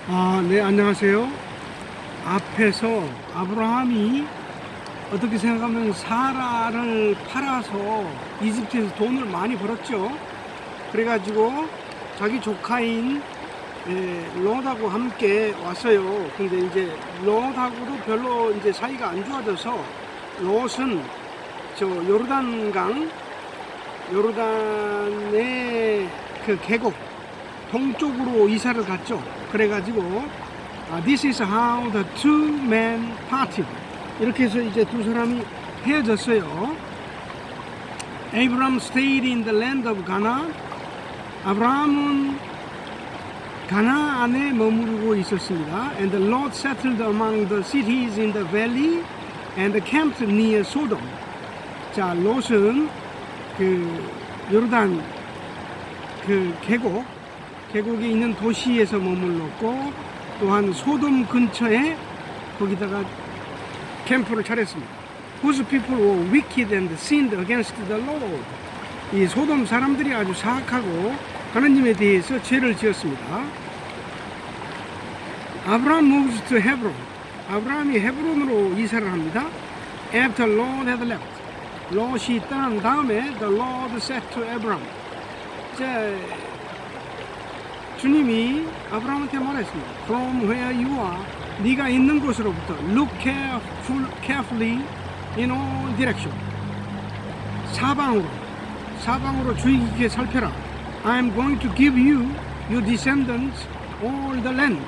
네, 안녕하세요. 앞에서 아브라함이 어떻게 생각하면 사라를 팔아서 이집트에서 돈을 많이 벌었죠. 그래가지고 자기 조카인 롯하고 함께 왔어요. 근데 이제 롯하고도 별로 이제 사이가 안 좋아져서 롯은 저 요르단의 그 계곡 동쪽으로 이사를 갔죠. 그래가지고 This is how the two men parted. 이렇게 해서 이제 두 사람이 헤어졌어요. Abraham stayed in the land of Canaan. 아브라함은 가나안에 머무르고 있었습니다. And the Lord settled among the cities in the valley and camped near Sodom. 자, 롯은 그 요르단 그 계곡에 있는 도시에서 머물렀고, 또한 소돔 근처에 거기다가 캠프를 차렸습니다. Whose people were wicked and sinned against the Lord. 이 소돔 사람들이 아주 사악하고 하나님에 대해서 죄를 지었습니다. 아브라함 moves to Hebron. 아브라함이 헤브론으로 이사를 합니다. After Lot had left. 롯이 떠난 다음에 the Lord said to Abraham. 자, 주님이 아브라함한테 말했습니다. From where you are, 네가 있는 곳으로부터 look carefully in all direction. 사방으로 주의 깊게 살펴라. I am going to give you, your descendants, all the land.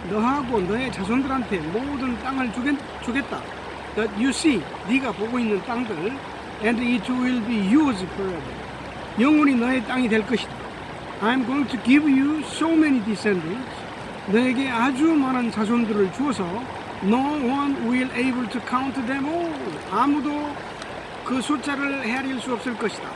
너하고 너의 자손들한테 모든 땅을 주겠다. That you see, 네가 보고 있는 땅들, and it will be yours forever. 영원히 너의 땅이 될 것이다. I'm going to give you so many descendants. 너에게 아주 많은 자손들을 주어서 no one will able to count them all. 아무도 그 숫자를 헤아릴 수 없을 것이다.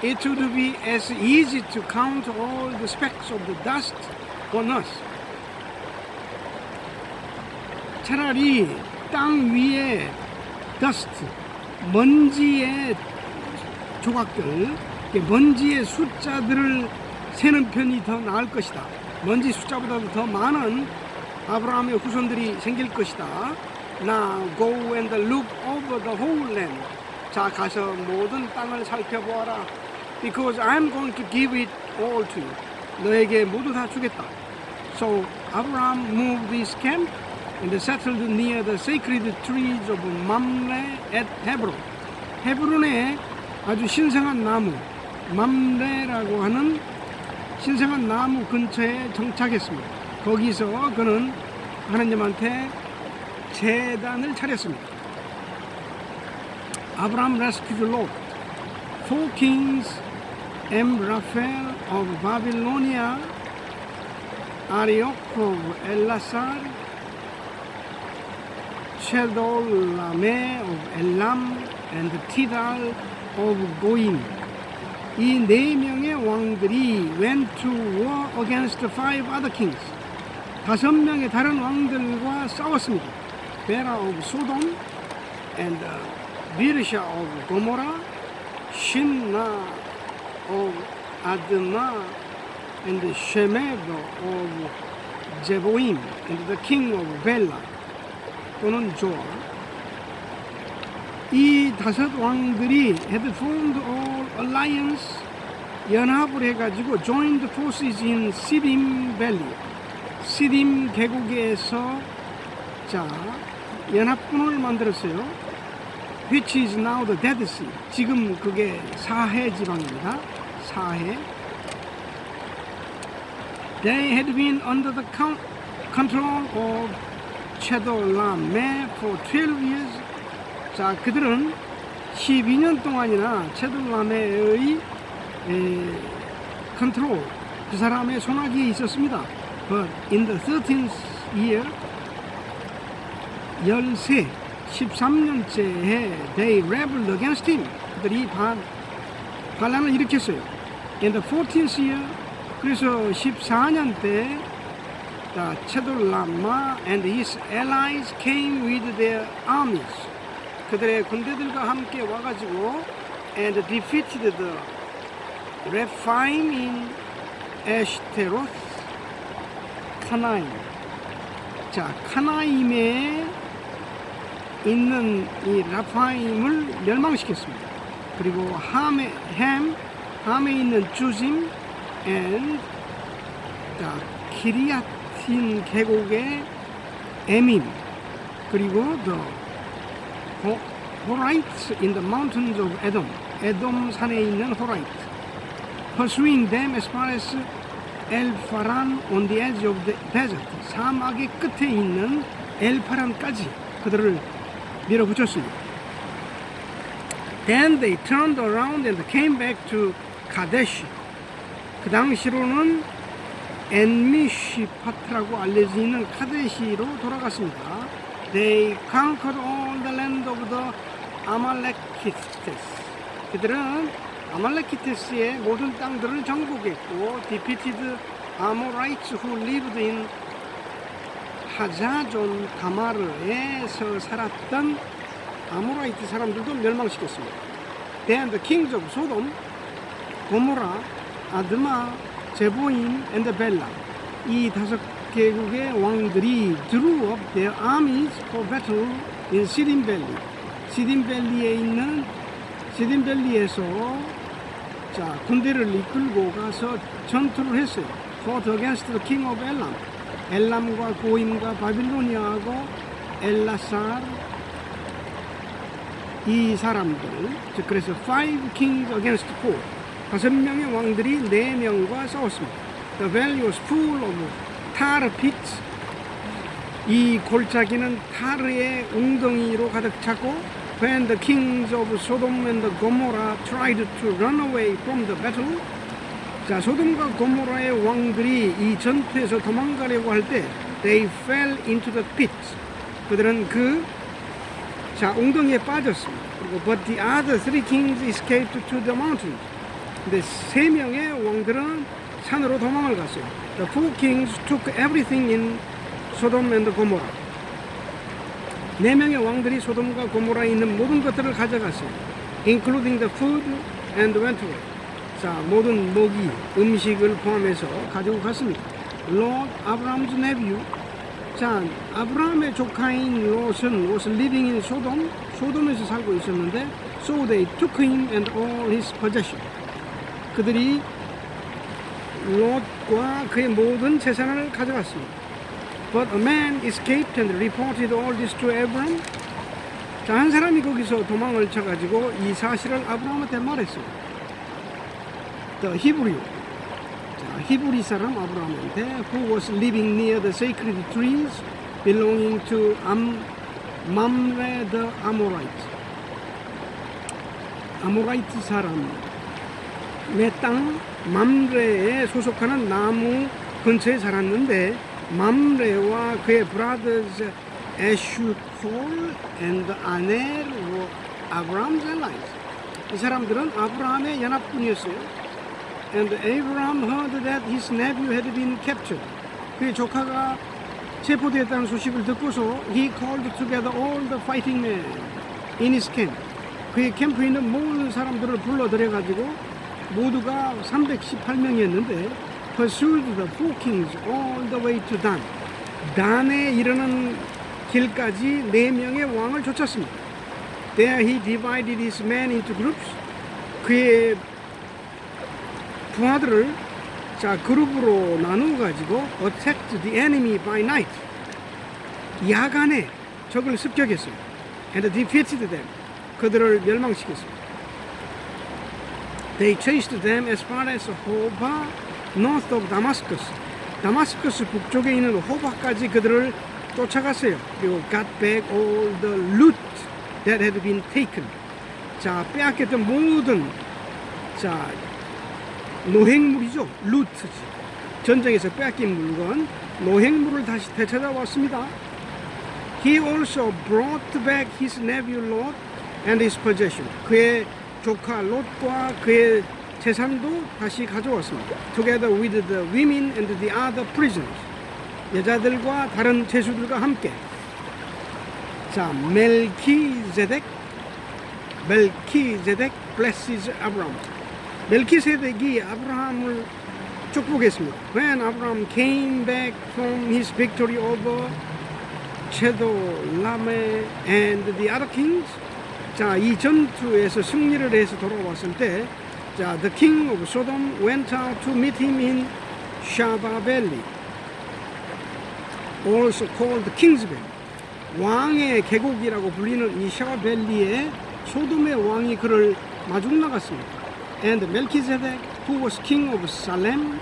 It would be as easy to count all the specks of the dust on us. 차라리 땅 위에 dust, 먼지의 조각들, 먼지의 숫자들을 세는 편이 더 나을 것이다. 먼지 숫자보다도 더 많은 아브라함의 후손들이 생길 것이다. Now go and look over the whole land. 자, 가서 모든 땅을 살펴보아라. Because I'm going to give it all to you. 너에게 모두 다 주겠다. So Abraham moved his camp and settled near the sacred trees of Mamre at Hebron. 헤브론에 아주 신성한 나무, 맘레라고 하는 신성한 나무 근처에 정착했습니다. 거기서 그는 하나님한테 제단을 차렸습니다. 아브라함 rescued Lot. Four kings, Amraphel of Babylonia, Arioch of Ellasar, Chedorlaomer of Elam, and Tidal of Goim. 이 네 명의 왕들이 went to war against five other kings. 5명의 다른 왕들과 싸웠습니다. 베라 of Sodom, and 비르샤 of Gomorrah, 신나 of Admah, and Shemed of Zeboim, and the king of Bela 또는 조아. 이 5 왕들이 had formed all alliance, 연합을 해가지고 joined forces in Siddim Valley, 시딤 계곡에서 자 연합군을 만들었어요. Which is now the Dead Sea. 지금 그게 사해 지방입니다. 사해. They had been under the control of Chedorlaomer for 12 years. 자, 그들은 12년 동안이나 체돌라메의 컨트롤, 그 사람의 손아귀에 있었습니다. But in the 13th year, 13년째에 they rebelled against him. 그들이 반란을 일으켰어요. In the 14th year, 그래서 14년 때 체돌라마 and his allies came with their armies. 그들의 군대들과 함께 와가지고 and defeated the Rephaim in Ashtaroth, 카나임. 자, 카나임에 있는 이 라파임을 멸망시켰습니다. 그리고 함에 있는 주심 and 기리아틴 계곡의 에밈, 그리고 the Horites in the mountains of Edom, 에돔 산에 있는 호라이트, pursuing them as far as 엘파란 on the edge of the desert, 사막의 끝에 있는 엘파란까지 그들을 밀어붙였습니다. Then they turned around and came back to Kadesh. 그 당시로는 엔미시파트라고 알려지는 카데시로 돌아갔습니다. They conquered all the land of the Amalekites. 그들은 아말레키테스의 모든 땅들을 정복했고, defeated Amorites who lived in 하자존 다마르에서 살았던 아모라이트 사람들도 멸망시켰습니다. Then the kings of Sodom, 고모라, 아드마, 제보임, and Bela, 이 5개국의 왕들이 drew up their armies for battle in Siddim Valley. 시딘 밸리에서 군대를 이끌고 가서 전투를 했어요. Fought against the king of Elam. 엘람과 고임과 바빌로니아하고 엘라살, 이 사람들, 그래서 5 kings against 4, 5명의 왕들이 4명과 싸웠습니다. The valley was full of tar pits. 이 골짜기는 타르의 웅덩이로 가득 찼고, when the kings of Sodom and Gomorrah tried to run away from the battle, 소돔과 고모라의 왕들이 이 전투에서 도망가려고 할 때 they fell into the pit. 그들은 웅덩이에 빠졌습니다. 그리고 but the other 3 kings escaped to the mountains. 근데 3명의 왕들은 산으로 도망을 갔어요. The 4 kings took everything in Sodom and Gomorrah. 4명의 왕들이 소돔과 고모라에 있는 모든 것들을 가져갔어요. including the food and went away. 모든 먹이, 음식을 포함해서 가지고 갔습니다. Lot, 아브라함's nephew. 아브라함의 조카인 롯은 was living in Sodom. 소돔에서 살고 있었는데, so they took him and all his possession. 그들이 롯과 그의 모든 재산을 가져갔습니다. But a man escaped and reported all this to Abram. 한 사람이 거기서 도망을 쳐가지고 이 사실을 아브라함한테 말했어요. The Hebrew. 히브리 사람 아브라함한테, who was living near the sacred trees belonging to Mamre the Amorite. 아모라이트 사람의 땅 맘레에 소속하는 나무 근처에 살았는데, 맘레와 그의 brothers 에슈콜 and 아넬 were Abraham's allies. 이 사람들은 아브라함의 연합군이었어요. And Abraham heard that his nephew had been captured. 그의 조카가 체포되었다는 소식을 듣고서 he called together all the fighting men in his camp. 그의 캠프에 있는 모든 사람들을 불러들여가지고 모두가 318명이었는데 pursued the 4 kings all the way to Dan. 단에 이르는 길까지 4명의 왕을 쫓았습니다. There he divided his men into groups. 그의 부하들을 그룹으로 나누어 가지고 attacked the enemy by night. 야간에 적을 습격했습니다. And defeated them. 그들을 멸망시켰습니다. They chased them as far as Hoba, north of Damascus. 다마스커스 북쪽에 있는 호바까지 그들을 쫓아갔어요. 그리고 got back all the loot that had been taken. 빼앗겼던 모든 노획물이죠. 루트지. 전쟁에서 빼앗긴 물건, 노획물을 다시 되찾아왔습니다. He also brought back his nephew Lot and his possession. 그의 조카 롯과 그의 재산도 다시 가져왔습니다. Together with the women and the other prisoners. 여자들과 다른 죄수들과 함께. 멜키세덱 blesses Abraham. 멜키세덱이 아브라함을 축복했습니다. When Abraham came back from his victory over Chedorlaomer and the other kings, 자, 이 전투에서 승리를 해서 돌아왔을 때, 자, the king of Sodom went out to meet him in Shaba Valley, also called the King's Valley. 왕의 계곡이라고 불리는 이 샤바 밸리에 소돔의 왕이 그를 마중 나갔습니다. And Melchizedek, who was king of Salem,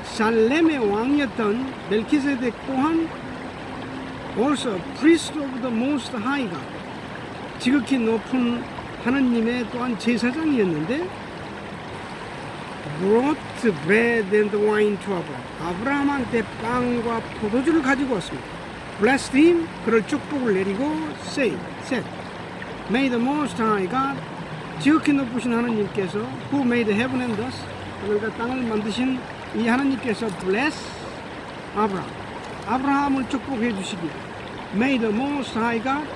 살렘의 왕이었던 멜키세덱 또한 also priest of the most high God, 지극히 높은 하느님의 또한 제사장이었는데, brought bread and wine to Abraham, 아브라함한테 빵과 포도주를 가지고 왔습니다. blessed him, 그를 축복을 내리고 said, may the most high God, 지극히 높으신 하느님께서 who made heaven and earth, 하늘과 땅을 만드신 이 하느님께서 bless 아브라함, 아브라함을 축복해 주시기를. may the most high God,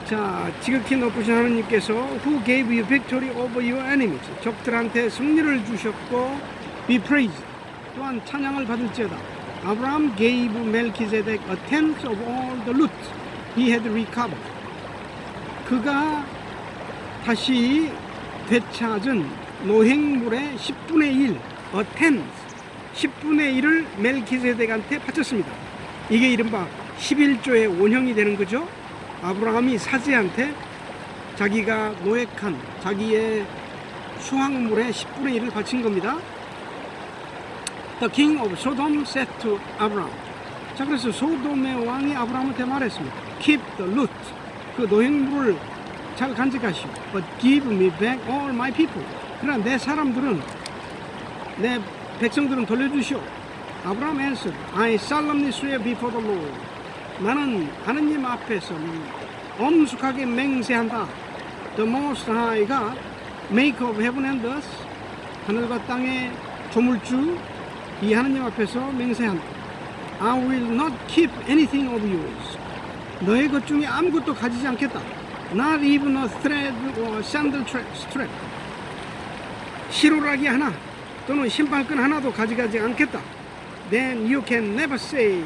자, 지극히 높으신 하느님께서 who gave you victory over your enemies, 적들한테 승리를 주셨고 be praised, 또한 찬양을 받을지어다. 아브라함 gave Melchizedek a tenth of all the loot he had recovered, 그가 다시 되찾은 노획물의 10분의 1, a tenth, 10분의 1을 멜키세덱한테 바쳤습니다. 이게 이른바 11조의 원형이 되는 거죠. 아브라함이 사제한테 자기가 노획한 자기의 수확물의 10분의 1을 바친 겁니다. The king of Sodom said to Abraham, 자, 그래서 소돔의 왕이 아브라함한테 말했습니다. Keep the loot, 그 노획물을 잘 간직하시오. But give me back all my people, 그러나 내 사람들은, 내 백성들은 돌려주시오. 아브라함 answered, I solemnly swear before the Lord, 나는 하느님 앞에서 엄숙하게 맹세한다. The most high God, maker of heaven and earth, 하늘과 땅의 조물주, 이 하느님 앞에서 맹세한다. I will not keep anything of yours, 너의 것 중에 아무것도 가지지 않겠다. Not even a thread or sandal strap, 시로라기 하나 또는 신발끈 하나도 가져가지 않겠다. Then you can never say,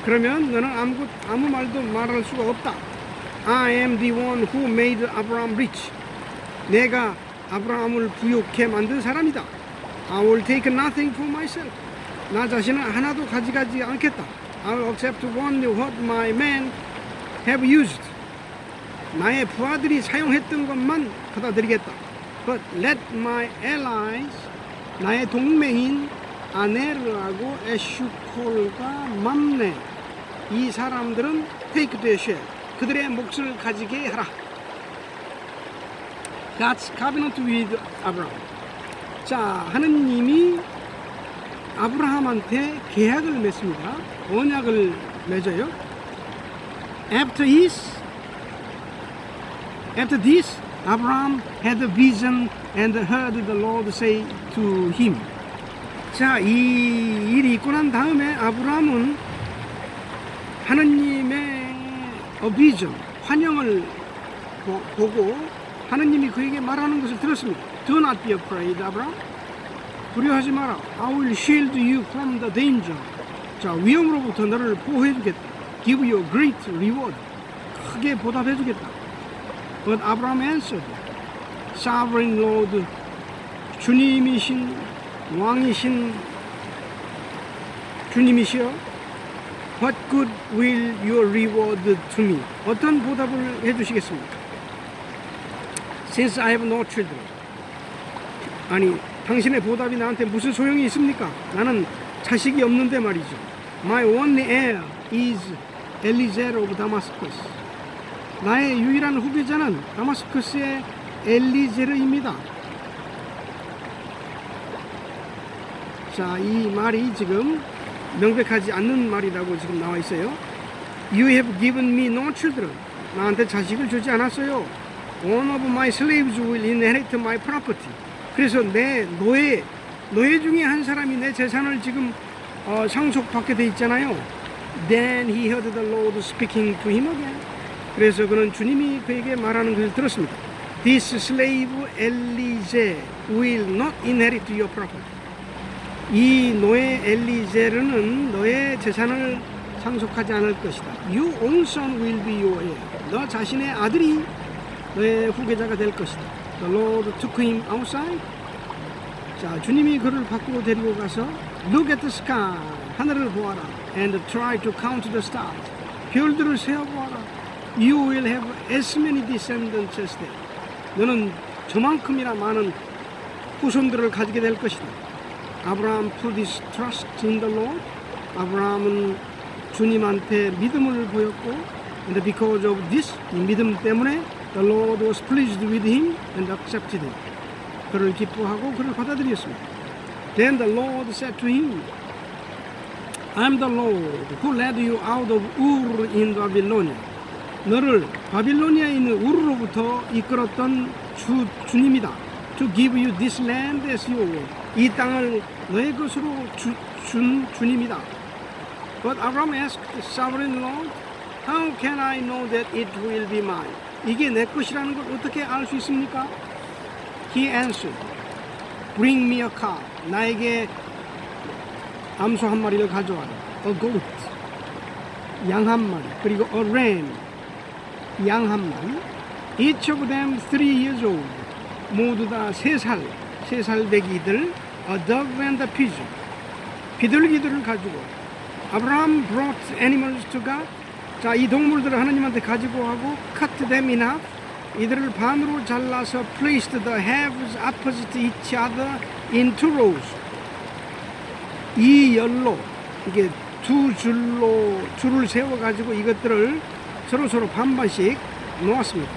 그러면 너는 아무 말도 말할 수가 없다. I am the one who made Abraham rich, 내가 아브라함을 부유케 만든 사람이다. I will take nothing for myself, 나 자신은 하나도 가져가지 않겠다. I will accept only what my men have used, 나의 부하들이 사용했던 것만 받아들이겠다. But let my allies, 나의 동맹인 아네르하고 에슈콜과 맘네, 이 사람들은 take their share, 그들의 몫을 가지게 하라. God's covenant with Abraham, 자, 하느님이 아브라함한테 계약을 맺습니다. 언약을 맺어요. After this, Abraham had a vision and heard the Lord say to him. 자, 이 일이 있고 난 다음에 아브라함은 하느님의 vision, 환영을 보고 하느님이 그에게 말하는 것을 들었습니다. Do not be afraid, Abraham. 두려워하지 마라. I will shield you from the danger. 자, 위험으로부터 너를 보호해 주겠다. Give you a great reward. 크게 보답해 주겠다. But Abraham answered, Sovereign Lord, 주님이신 왕이신 주님이시여, What good will your reward to me? 어떤 보답을 해주시겠습니까? Since I have no children. 아니, 당신의 보답이 나한테 무슨 소용이 있습니까? 나는 자식이 없는데 말이죠. My only heir is Eliezer of Damascus. 나의 유일한 후계자는 다마스커스의 엘리제르입니다. 자, 이 말이 지금 명백하지 않는 말이라고 지금 나와 있어요. You have given me no children. 나한테 자식을 주지 않았어요. One of my slaves will inherit my property. 그래서 내 노예 중에 한 사람이 내 재산을 지금 상속받게 돼 있잖아요. Then he heard the Lord speaking to him again. 그래서 그는 주님이 그에게 말하는 것을 들었습니다. This slave Eliezer will not inherit your property. 이 노예 엘리제르는 너의 재산을 상속하지 않을 것이다. Your own son will be your heir. 너 자신의 아들이 너의 후계자가 될 것이다. The Lord took him outside. 자, 주님이 그를 밖으로 데리고 가서 Look at the sky. 하늘을 보아라. And try to count the stars. 별들을 세어보아라. You will have as many descendants as they. 너는 저만큼이나 많은 후손들을 가지게 될 것이다. 아브라함 put his trust in the Lord. 아브라함은 주님한테 믿음을 보였고, and because of this, 이 믿음 때문에 the Lord was pleased with him and accepted him. 그를 기뻐하고 그를 받아들였습니다. Then the Lord said to him, I'm the Lord who led you out of Ur in Babylonia. 너를 바빌로니아에 있는 우르로부터 이끌었던 주님이다. To give you this land as your own. 이 땅을 너의 것으로 준 주님이다. But Abraham asked the sovereign Lord, How can I know that it will be mine? 이게 내 것이라는 걸 어떻게 알 수 있습니까? He answered, Bring me a cow. 나에게 암소 한 마리를 가져와라. A goat. 양 한 마리. 그리고 a ram. 양 한 마리. Each of them 3 years old. 모두 다 3살 되기들. A dove and a pigeon. 비둘기들을 가지고. Abraham brought animals to God. 자, 이 동물들을 하나님한테 가지고 하고 cut them in half. 이들을 반으로 잘라서 placed the halves opposite each other in 2 rows. 이 열로 이게 2줄을 세워가지고 이것들을 서로 반반씩 놓았습니다.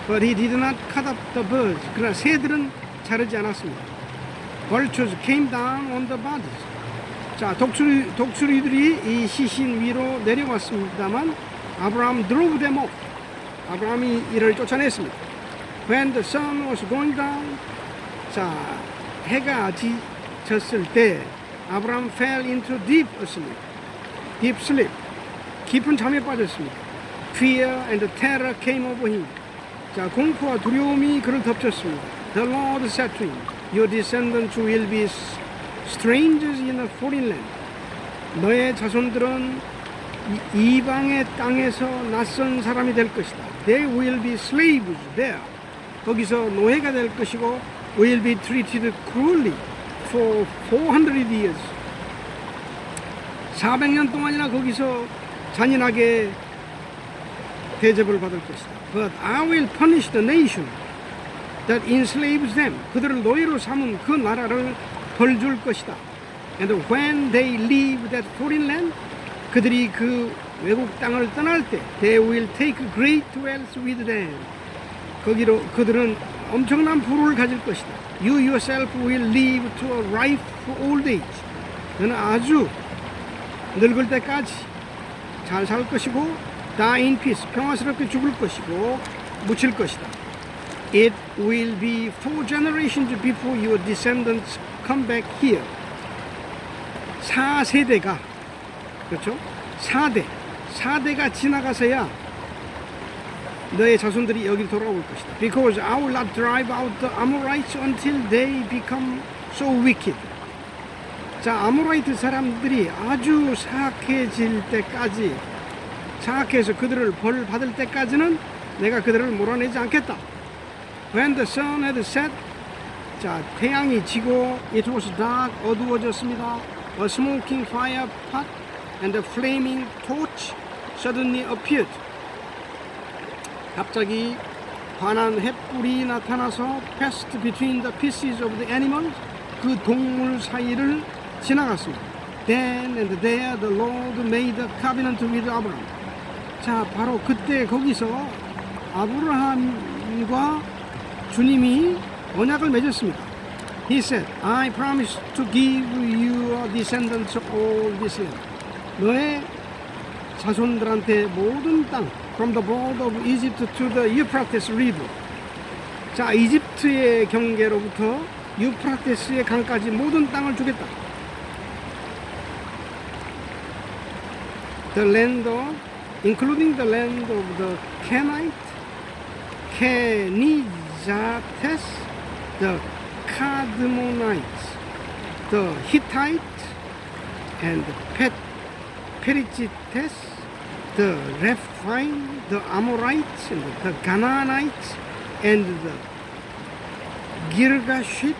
But he did not cut up the birds. 그러나 새들은 자르지 않았습니다. Vultures came down on the bodies. 자, 독수리들이 이 시신 위로 내려왔습니다만 아브라함 drove them off. 아브라함이 이를 쫓아냈습니다. When the sun was going down, 자, 해가 졌을 때 아브라함 fell into deep sleep, 깊은 잠에 빠졌습니다. Fear and terror came over him. 자, 공포와 두려움이 그를 덮쳤습니다. The Lord said to him, Your descendants will be strangers in a foreign land. 너의 자손들은 이방의 땅에서 낯선 사람이 될 것이다. They will be slaves there. 거기서 노예가 될 것이고 will be treated cruelly for 400 years. 400년 동안이나 거기서 잔인하게 대접을 받을 것이다. But I will punish the nation that enslaves them. 그들을 노예로 삼은 그 나라를 벌줄 것이다. And when they leave that foreign land, 그들이 그 외국 땅을 떠날 때 they will take great wealth with them. 거기로 그들은 엄청난 부를 가질 것이다. You yourself will live to a ripe old age. 너는 아주 늙을 때까지 잘 살 것이고 die in peace. 평화스럽게 죽을 것이고 묻힐 것이다. It will be 4 generations before your descendants come back here. 4세대가 그렇죠? 4대가 지나가서야 너의 자손들이 여기 돌아올 것이다. Because I will not drive out the Amorites until they become so wicked. 자, 아모라이트 사람들이 아주 사악해질 때까지, 사악해서 그들을 벌 받을 때까지는 내가 그들을 몰아내지 않겠다. When the sun had set, 자, 태양이 지고 it was dark, 어두워졌습니다. A smoking fire pot and a flaming torch suddenly appeared. 갑자기 환한 횃불이 나타나서 passed between the pieces of the animals. 그 동물 사이를 지나갔습니다. Then and there the Lord made a covenant with Abraham. 자, 바로 그때 거기서 아브라함과 주님이 언약을 맺었습니다. He said, I promise to give your descendants all this land. 너의 자손들한테 모든 땅, from the border of Egypt to the Euphrates River. 자, 이집트의 경계로부터 유프라테스의 강까지 모든 땅을 주겠다. The land of, including the land of the Canaanite, Kenizzates, the Kadmonites. the Hittite and Perizzites, the Rephaim, the Amorites, and the Canaanites, and the Girgashites,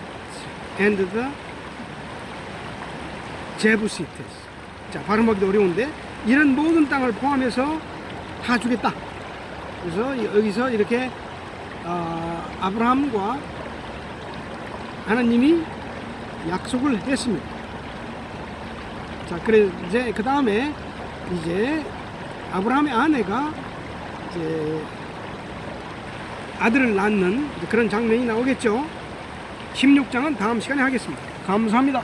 and the Jebusites. 자, 발음하기도 어려운데 이런 모든 땅을 포함해서 다 주겠다. 그래서 여기서 이렇게 아브라함과 하나님이 약속을 했습니다. 자, 그래 이제 그 다음에 이제 아브라함의 아내가 이제 아들을 낳는 그런 장면이 나오겠죠. 16장은 다음 시간에 하겠습니다. 감사합니다.